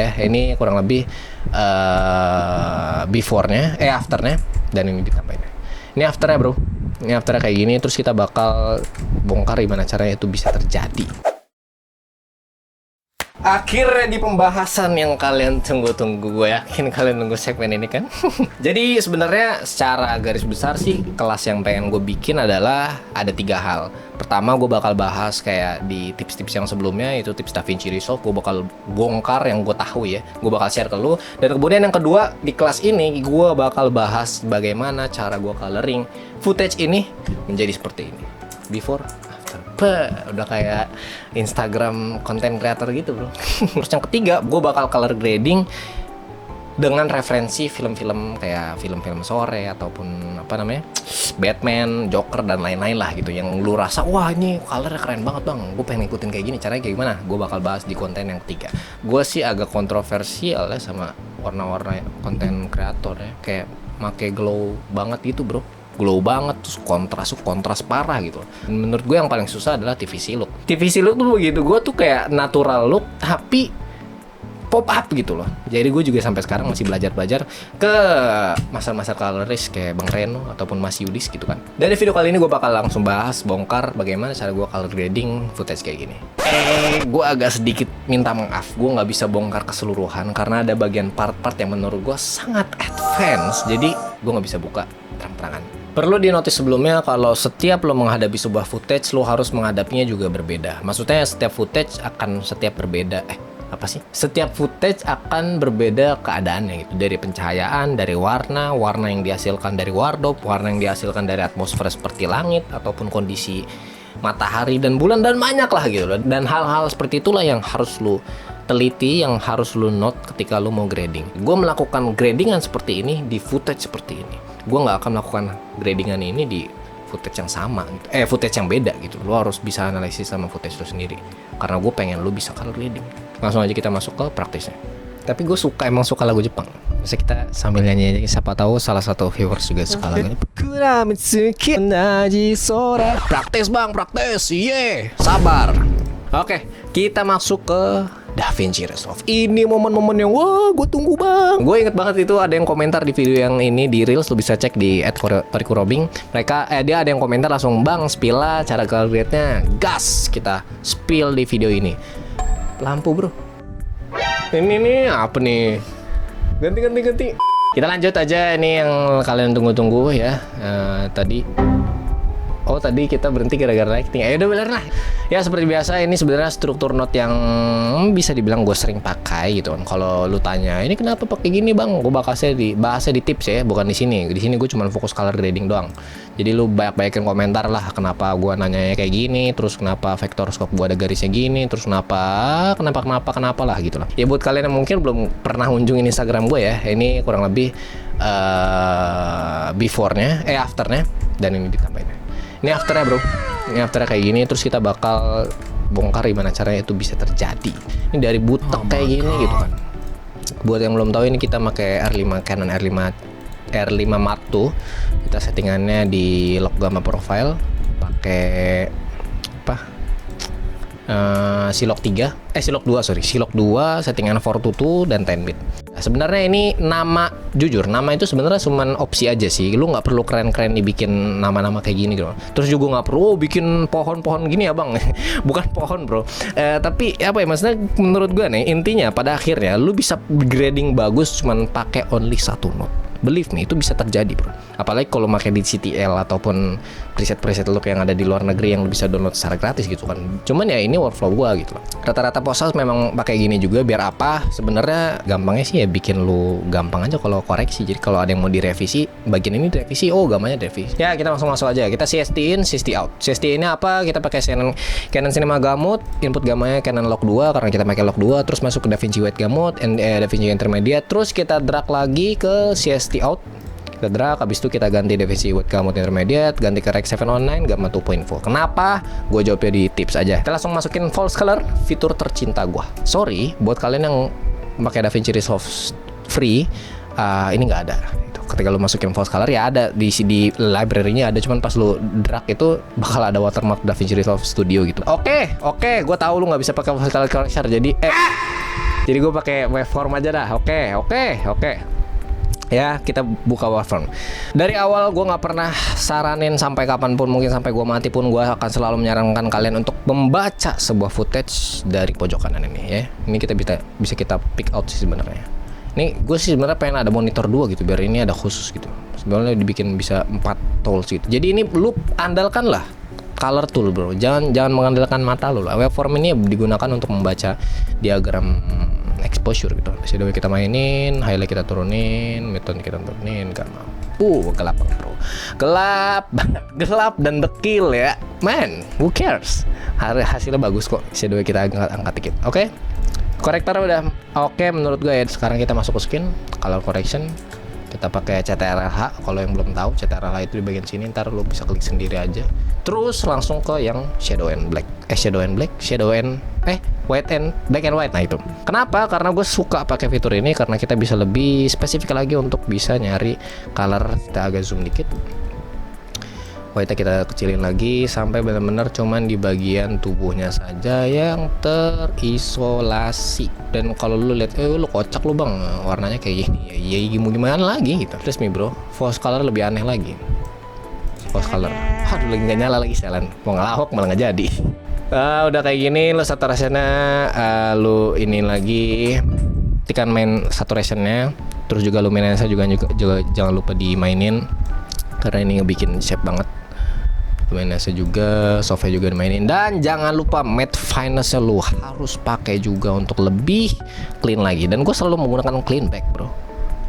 ya. Ini kurang lebih before-nya, after-nya, dan ini ditambahin. Ini after-nya bro. Ini after-nya kayak gini. Terus kita bakal bongkar gimana caranya itu bisa terjadi. Akhirnya di pembahasan yang kalian tunggu-tunggu, gue yakin kalian nunggu segmen ini kan. Jadi sebenarnya secara garis besar sih kelas yang pengen gue bikin adalah ada 3 hal. Pertama gue bakal bahas kayak di tips-tips yang sebelumnya, itu tips DaVinci Resolve. Gue bakal bongkar yang gue tahu ya, gue bakal share ke lu. Dan kemudian yang kedua di kelas ini gue bakal bahas bagaimana cara gue coloring footage ini menjadi seperti ini, before. Udah kayak Instagram content creator gitu bro. Terus yang ketiga, gue bakal color grading dengan referensi film-film kayak film-film sore ataupun apa namanya, Batman, Joker dan lain-lain lah gitu, yang lu rasa wah ini colornya keren banget bang, gue pengen ngikutin kayak gini, caranya kayak gimana, gue bakal bahas di konten yang ketiga. Gue sih agak kontroversial ya sama warna-warna konten kreator ya, kayak make glow banget gitu bro, glow banget, terus kontras parah gitu. Dan menurut gue yang paling susah adalah TVC look. TVC look tuh begitu, gue tuh kayak natural look tapi pop up gitu loh. Jadi gue juga sampai sekarang masih belajar ke masa-masa colorist kayak Bang Reno ataupun Mas Yudis gitu kan. Dan di video kali ini gue bakal langsung bahas, bongkar bagaimana cara gue color grading footage kayak gini. Gue agak sedikit minta maaf, gue nggak bisa bongkar keseluruhan karena ada bagian part-part yang menurut gue sangat advance. Jadi gue nggak bisa buka terang-terangan. Perlu dinotis sebelumnya kalau setiap lo menghadapi sebuah footage, lo harus menghadapinya juga berbeda. Maksudnya setiap footage akan berbeda. Setiap footage akan berbeda keadaannya gitu. Dari pencahayaan, dari warna yang dihasilkan dari wardrobe, warna yang dihasilkan dari atmosfer seperti langit ataupun kondisi matahari dan bulan dan banyak lah gitu loh. Dan hal-hal seperti itulah yang harus lo teliti, yang harus lo note ketika lo mau grading. Gue melakukan gradingan seperti ini di footage seperti ini. Gue nggak akan melakukan gradingan ini di footage yang sama gitu. Footage yang beda gitu. Lo harus bisa analisis sama footage lo sendiri, karena gue pengen lo bisa color grading. Langsung aja kita masuk ke praktisnya. Tapi gue emang suka lagu Jepang. Bisa kita sambil nyanyi aja, siapa tahu salah satu viewers juga suka lagu ini. Praktis bang, praktis. Sabar. Oke, kita masuk ke DaVinci Resolve. Ini momen-momen yang wah gue tunggu bang. Gue inget banget itu ada yang komentar di video yang ini di Reels, lo bisa cek di @torikurobing. Dia ada yang komentar langsung, bang spill lah cara color grade-nya. Gas, kita spill di video ini. Lampu bro. Ini nih apa nih? Ganti. Kita lanjut aja, ini yang kalian tunggu-tunggu ya. Tadi kita berhenti gara-gara lighting. Udah bener lah. Ya seperti biasa, ini sebenarnya struktur note yang bisa dibilang gue sering pakai gitu kan. Kalau lu tanya, ini kenapa pakai gini bang? Gue bahasnya di tips ya, bukan di sini. Di sini gue cuma fokus color grading doang. Jadi lu banyak-banyakin komentar lah, kenapa gue nanyanya kayak gini, terus kenapa vector scope gue ada garisnya gini, terus kenapa lah gitu lah. Ya buat kalian yang mungkin belum pernah kunjungin Instagram gue ya, ini kurang lebih before-nya, after-nya, dan ini ditambahin. Ini afternya bro, ini afternya kayak gini. Terus kita bakal bongkar gimana caranya itu bisa terjadi. Ini dari butek kayak gini gitu kan. Buat yang belum tahu, ini kita pakai Canon R5 Mark II. Kita settingannya di lock gamma profile, pakai Silok 2, settingan 422 dan 10 bit. Nah, sebenarnya ini nama itu sebenarnya cuma opsi aja sih. Lu nggak perlu keren-keren dibikin nama-nama kayak gini gitu. Terus juga nggak perlu bikin pohon-pohon gini ya bang. Bukan pohon bro. Tapi maksudnya menurut gue nih, intinya pada akhirnya lu bisa grading bagus cuman pakai only satu note. Believe me, itu bisa terjadi bro. Apalagi kalau pakai di CTL ataupun preset look yang ada di luar negeri yang lu bisa download secara gratis gitu kan. Cuman ya ini workflow gua gitu loh. Rata-rata pose memang pakai gini juga, biar apa? Sebenarnya gampangnya sih ya bikin lu gampang aja kalau koreksi. Jadi kalau ada yang mau direvisi, bagian ini direvisi, gambarnya direvisi. Ya kita langsung masuk aja. Kita CST in, CST out. CST ini apa? Kita pakai Canon Cinema Gamut, input gamanya Canon Log 2 karena kita pakai Log 2, terus masuk ke DaVinci Wide Gamut, DaVinci Intermediate, terus kita drag lagi ke CST out. Kita drag, habis itu kita ganti DaVinci Wide Gamut Intermediate, ganti ke Rec 709 Gamma 2.4. Kenapa? Gue jawabnya di tips aja. Kita langsung masukin false color, fitur tercinta gue. Sorry buat kalian yang pakai DaVinci Resolve free, ini nggak ada. Ketika lu masukin false color ya ada di library-nya ada, cuman pas lu drag itu bakal ada watermark DaVinci Resolve Studio gitu. Oke, gue tahu lu nggak bisa pakai false color corrector, jadi Jadi gue pakai waveform aja dah. Oke. Ya, kita buka waveform. Dari awal gue nggak pernah saranin sampai kapanpun, mungkin sampai gue mati pun, gue akan selalu menyarankan kalian untuk membaca sebuah footage dari pojok kanan ini ya. Ini kita bisa kita pick out sih sebenarnya. Ini gue sih sebenarnya pengen ada monitor 2 gitu, biar ini ada khusus gitu. Sebenarnya dibikin bisa 4 tools gitu. Jadi ini lu andalkan lah color tool bro. Jangan mengandalkan mata lu lah. Waveform ini digunakan untuk membaca diagram exposure gitu. Shadow kita mainin, highlight kita turunin, midtone kita turunin, gak mampu. Gelap banget bro. Gelap dan dekil ya. Man, who cares? Hasilnya bagus kok. Shadow kita angkat dikit. Oke. Korektor udah oke menurut gue ya. Sekarang kita masuk ke skin, color correction. Kita pakai CTRL-H. Kalau yang belum tahu, CTRL-H itu di bagian sini. Ntar lo bisa klik sendiri aja. Terus langsung ke yang shadow and black, white and black and white. Nah itu kenapa? Karena gue suka pakai fitur ini karena kita bisa lebih spesifik lagi untuk bisa nyari color. Kita agak zoom dikit, white kita kecilin lagi sampai benar-benar cuman di bagian tubuhnya saja yang terisolasi. Dan kalau lu lihat, lu kocak lu bang, warnanya kayak gini ya, gimana lagi gitu. Terus nih bro, false color lebih aneh lagi. False color, aduh lagi nggak nyala lagi selan, mau ngelawak malah nggak jadi. Udah kayak gini, lo saturationnya lu ini lagi, tekan main saturationnya, terus juga luminance juga jangan lupa dimainin karena ini ngebikin shape banget. Luminance juga, softnya juga dimainin, dan jangan lupa matte finesse lu harus pakai juga untuk lebih clean lagi. Dan gue selalu menggunakan clean back bro.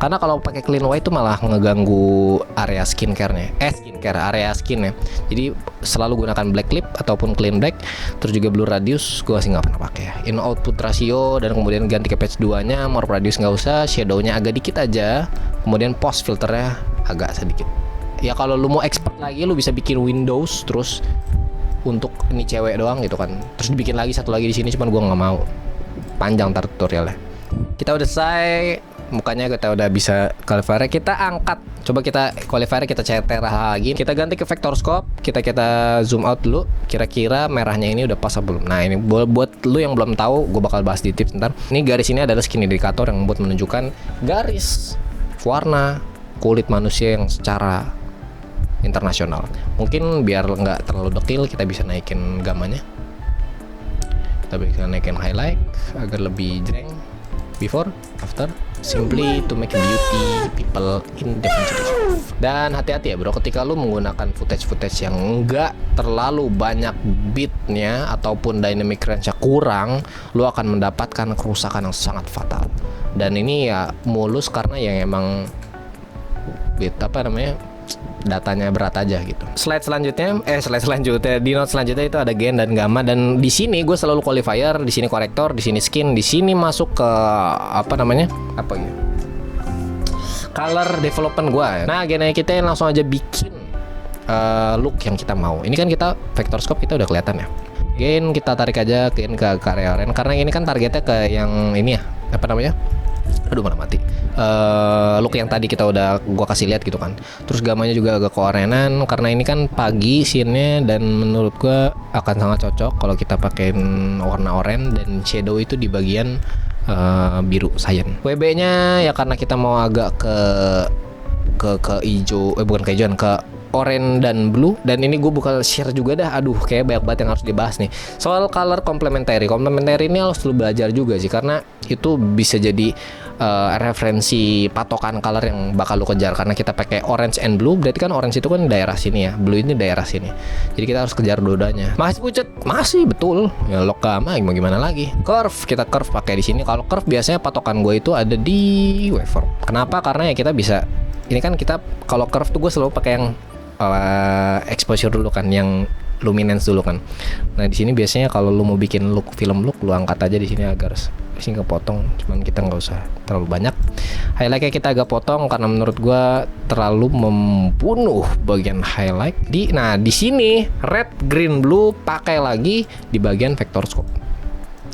Karena kalau pakai clean white itu malah ngeganggu area skincare-nya. Area skin ya. Jadi selalu gunakan black lip ataupun clean black. Terus juga blur radius gue sih nggak pernah pakai ya. In output ratio, dan kemudian ganti ke patch 2-nya, morph radius nggak usah, shadownya agak dikit aja. Kemudian post filternya agak sedikit. Ya kalau lu mau expert lagi, lu bisa bikin Windows terus untuk ini cewek doang gitu kan. Terus dibikin lagi satu lagi di sini, cuman gue nggak mau. Panjang ntar tutorialnya. Kita udah selesai. Mukanya kita udah bisa qualifier, kita angkat, coba kita qualifier, kita CTRL lagi, kita ganti ke vector scope, kita zoom out dulu, kira-kira merahnya ini udah pas apa belum. Nah ini buat lu yang belum tahu, gue bakal bahas di tips ntar. Ini garis ini adalah skin indicator yang buat menunjukkan garis warna kulit manusia yang secara internasional. Mungkin biar nggak terlalu dekil, kita bisa naikin gamanya, kita bisa naikin highlight agar lebih jreng. Before, after, simply to make beauty people in the future. Dan hati-hati ya bro, ketika lu menggunakan footage yang enggak terlalu banyak bitnya ataupun dynamic range-nya kurang, lu akan mendapatkan kerusakan yang sangat fatal. Dan ini ya mulus karena yang emang datanya berat aja gitu. Slide selanjutnya, di note selanjutnya itu ada gain dan gamma, dan di sini gue selalu qualifier, di sini korektor, di sini skin, di sini masuk ke color development gue. Nah, gainnya kita langsung aja bikin look yang kita mau. Ini kan kita vector scope kita udah kelihatan ya. Gain kita tarik aja gain ke area orange karena ini kan targetnya ke yang ini ya, aduh mana mati. Look yang tadi kita udah gua kasih lihat gitu kan. Terus gamanya juga agak keorenan karena ini kan pagi scene-nya, dan menurut gua akan sangat cocok kalau kita pakein warna oranye dan shadow itu di bagian biru cyan. WB-nya ya karena kita mau agak ke hijau, bukan ke hijauan, ke orange dan blue. Dan ini gue bakal share juga dah. Aduh kayak banyak banget yang harus dibahas nih soal color complementary ini harus lu belajar juga sih, karena itu bisa jadi referensi patokan color yang bakal lu kejar. Karena kita pakai orange and blue, berarti kan orange itu kan daerah sini ya, blue ini daerah sini, jadi kita harus kejar dua-duanya. Masih pucet, masih betul ya, lock gamma mau gimana lagi. Curve, kita curve pakai di sini. Kalau curve biasanya patokan gue itu ada di waveform. Kenapa? Karena ya kita bisa, ini kan kita kalau curve tuh gue selalu pakai yang exposure dulu kan, yang luminance dulu kan. Nah di sini biasanya kalau lu mau bikin look film look, lu angkat aja di sini agar sini kepotong, cuman kita nggak usah terlalu banyak. Highlightnya kita agak potong karena menurut gua terlalu membunuh bagian highlight. Nah di sini red, green, blue pakai lagi di bagian vector scope.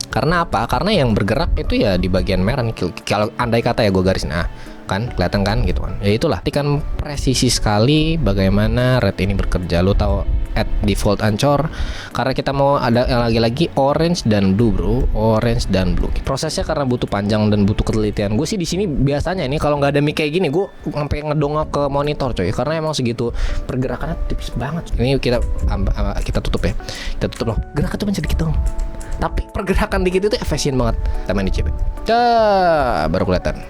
Karena apa? Karena yang bergerak itu ya di bagian merah nih. Kalau andai kata ya gue garis, nah kan kelihatan kan gitu kan. Ya itulah, kan presisi sekali bagaimana red ini bekerja. Lo tahu at default Anchor karena kita mau ada lagi orange dan blue bro, orange dan blue. Prosesnya karena butuh panjang dan butuh ketelitian. Gue sih di sini biasanya ini kalau nggak ada mic kayak gini gue sampai ngedongak ke monitor coy, karena emang segitu pergerakannya tipis banget. Ini kita tutup ya, kita tutup loh, gerakan tuh mencet dikit dong. Tapi pergerakan dikit itu efisien banget. Kita main di CB. Baru kelihatan.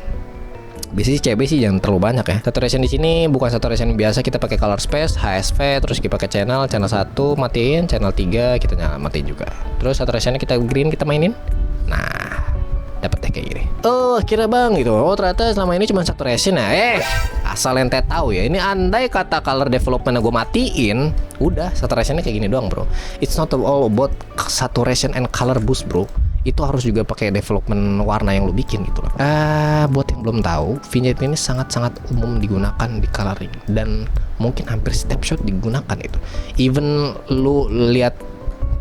Biasanya CB sih jangan terlalu banyak ya. Saturation di sini bukan saturation biasa, kita pakai color space, HSV, terus kita pakai channel 1 matiin, channel 3 kita matiin juga. Terus saturationnya kita green, kita mainin. Nah, dapat deh kayak gini. Oh, kira bang gitu. Oh, ternyata selama ini cuma saturation ya. Asal ente tahu ya. Ini andai kata color development gue matiin, udah saturationnya kayak gini doang, bro. It's not all about saturation and color boost, bro. Itu harus juga pakai development warna yang lu bikin gitu loh. Buat yang belum tahu, vignette ini sangat-sangat umum digunakan di coloring dan mungkin hampir setiap shot digunakan itu. Even lu lihat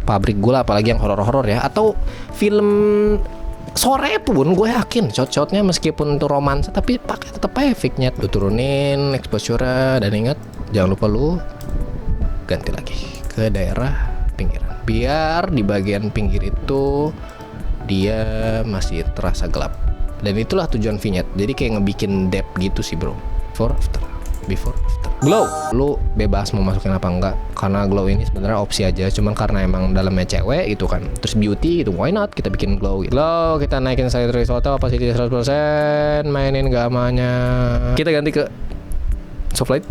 pabrik gula apalagi yang horor-horor ya, atau film sore pun gue yakin shot-shotnya meskipun itu romansa tapi pakai tetap aja vignette. Lu turunin exposure dan ingat jangan lupa lu ganti lagi ke daerah pinggiran biar di bagian pinggir itu dia masih terasa gelap. Dan itulah tujuan vignette. Jadi kayak ngebikin depth gitu sih bro. Before after. Glow, lu bebas mau masukin apa enggak, karena glow ini sebenarnya opsi aja. Cuman karena emang dalamnya cewek itu kan, terus beauty itu why not kita bikin glow gitu. Glow kita naikin side risotto opacity 100%, mainin gamanya. Kita ganti ke soft light.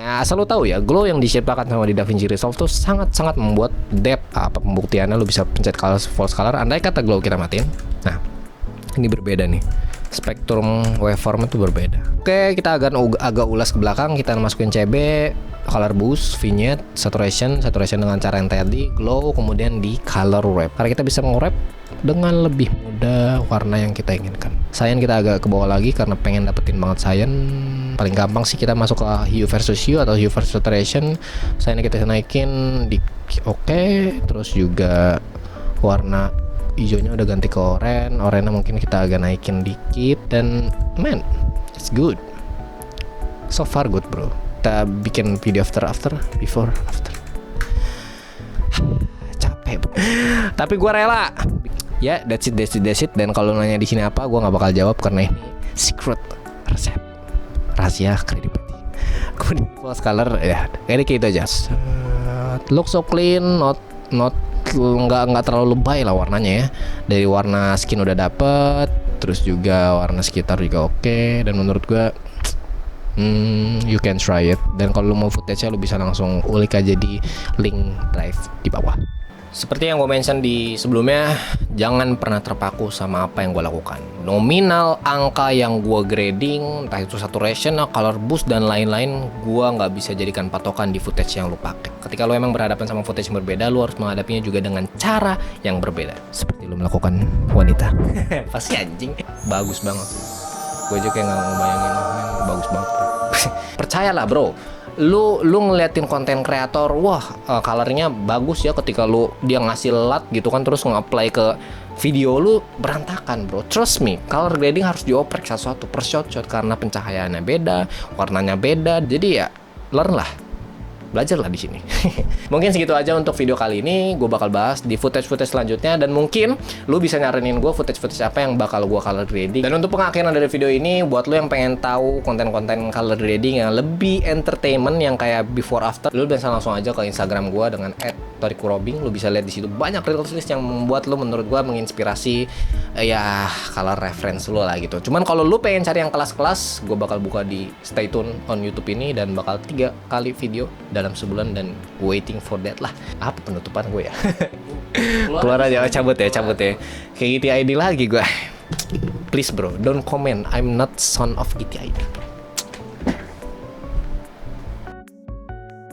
Asal lu tahu ya, glow yang diciptakan sama di DaVinci Resolve tuh sangat-sangat membuat depth. Apa pembuktiannya, lu bisa pencet color false color. Andai kata glow kita matiin, nah ini berbeda nih, spektrum waveform itu berbeda. Oke, kita agak ulas ke belakang. Kita masukin CB, color boost, vignette, saturation dengan cara yang tadi, glow, kemudian di color wrap. Karena kita bisa nge-wrap dengan lebih mudah warna yang kita inginkan. Cyan kita agak ke bawah lagi karena pengen dapetin banget cyan. Paling gampang sih kita masuk ke hue versus hue atau hue versus saturation. Cyan kita naikin di oke. Terus juga warna hijaunya udah ganti ke oranye mungkin kita agak naikin dikit. Dan man, it's good, so far good bro. Kita bikin video before after. Capek bro. Tapi gue rela. Ya, that's it. Dan kalau nanya di sini apa, gue nggak bakal jawab karena ini secret resep, rahasia credibility. Kemudian false color ya, kayak gitu aja. Look so clean, not nggak terlalu lebay lah warnanya ya. Dari warna skin udah dapet, terus juga warna sekitar juga oke. Dan menurut gue you can try it. Dan kalau lu mau footage-nya lu bisa langsung ulik aja di link drive di bawah. Seperti yang gue mention di sebelumnya, jangan pernah terpaku sama apa yang gue lakukan. Nominal angka yang gue grading, entah itu saturation, color boost, dan lain-lain, gue nggak bisa jadikan patokan di footage yang lu pakai. Ketika lu emang berhadapan sama footage yang berbeda, lu harus menghadapinya juga dengan cara yang berbeda. Seperti lu melakukan wanita. Pasti anjing. Bagus banget. Gue aja kayak nggak ngebayangin, bagus banget. Percayalah bro. Lu ngeliatin konten kreator, wah colornya bagus ya, ketika dia ngasih lat gitu kan, terus nge-apply ke video lu berantakan bro. Trust me, color grading harus dioprek satu-satu per shot karena pencahayaannya beda, warnanya beda. Jadi ya learn lah, belajarlah di sini. Mungkin segitu aja untuk video kali ini. Gue bakal bahas di footage selanjutnya, dan mungkin lu bisa nyaranin gue footage apa yang bakal gue color grading. Dan untuk pengakhiran dari video ini, buat lu yang pengen tahu konten-konten color grading yang lebih entertainment, yang kayak before after, lu bisa langsung aja ke Instagram gue dengan @torikurobing. Lu bisa lihat di situ banyak reels yang membuat lu, menurut gue, menginspirasi ya color reference lu lah gitu. Cuman kalau lu pengen cari yang kelas-kelas, gue bakal buka di stay tune on YouTube ini, dan bakal 3 kali video dalam sebulan, dan waiting for that lah. Apa penutupan gue ya? Keluar aja, cabut ya. Kayak GTID lagi gue. Please bro, don't comment. I'm not son of GTID.